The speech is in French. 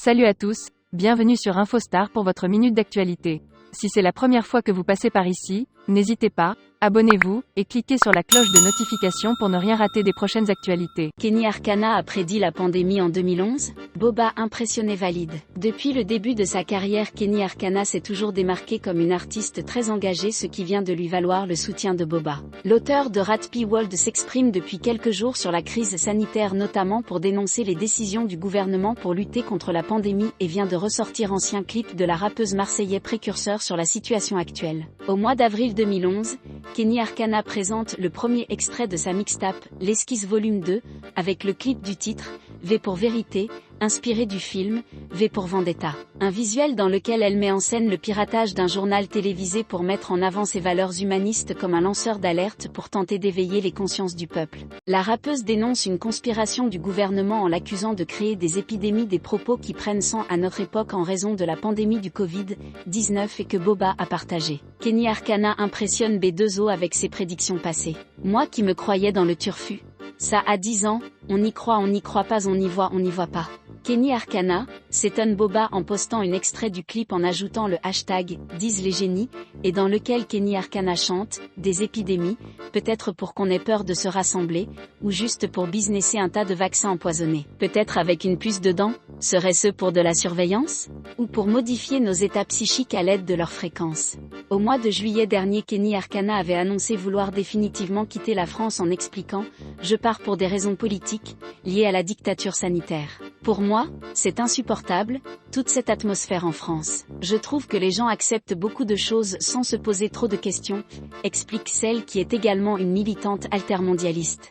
Salut à tous, bienvenue sur InfoStar pour votre minute d'actualité. Si c'est la première fois que vous passez par ici, n'hésitez pas, abonnez-vous, et cliquez sur la cloche de notification pour ne rien rater des prochaines actualités. Kenny Arcana a prédit la pandémie en 2011. Boba impressionné valide. Depuis le début de sa carrière, Kenny Arcana s'est toujours démarqué comme une artiste très engagée, ce qui vient de lui valoir le soutien de Boba. L'auteur de Rat P World s'exprime depuis quelques jours sur la crise sanitaire, notamment pour dénoncer les décisions du gouvernement pour lutter contre la pandémie, et vient de ressortir ancien clip de la rappeuse marseillaise précurseur sur la situation actuelle. Au mois d'avril 2011, Kenny Arcana présente le premier extrait de sa mixtape, l'Esquisse Volume 2, avec le clip du titre, V pour Vérité, inspiré du film, V pour Vendetta. Un visuel dans lequel elle met en scène le piratage d'un journal télévisé pour mettre en avant ses valeurs humanistes comme un lanceur d'alerte pour tenter d'éveiller les consciences du peuple. La rappeuse dénonce une conspiration du gouvernement en l'accusant de créer des épidémies, des propos qui prennent sang à notre époque en raison de la pandémie du Covid-19 et que Boba a partagé. Kenny Arcana impressionne B2O avec ses prédictions passées. Moi qui me croyais dans le turfu. Ça a 10 ans, on y croit pas, on y voit pas. Kenny Arcana s'étonne Boba en postant un extrait du clip en ajoutant le hashtag « disent les génies » et dans lequel Kenny Arcana chante « des épidémies, peut-être pour qu'on ait peur de se rassembler, ou juste pour businesser un tas de vaccins empoisonnés. Peut-être avec une puce dedans, serait-ce pour de la surveillance ? Ou pour modifier nos états psychiques à l'aide de leur fréquence ?» Au mois de juillet dernier, Kenny Arcana avait annoncé vouloir définitivement quitter la France en expliquant « Je pars pour des raisons politiques, liées à la dictature sanitaire. Pour moi, c'est insupportable, toute cette atmosphère en France. Je trouve que les gens acceptent beaucoup de choses sans se poser trop de questions, explique celle qui est également une militante altermondialiste.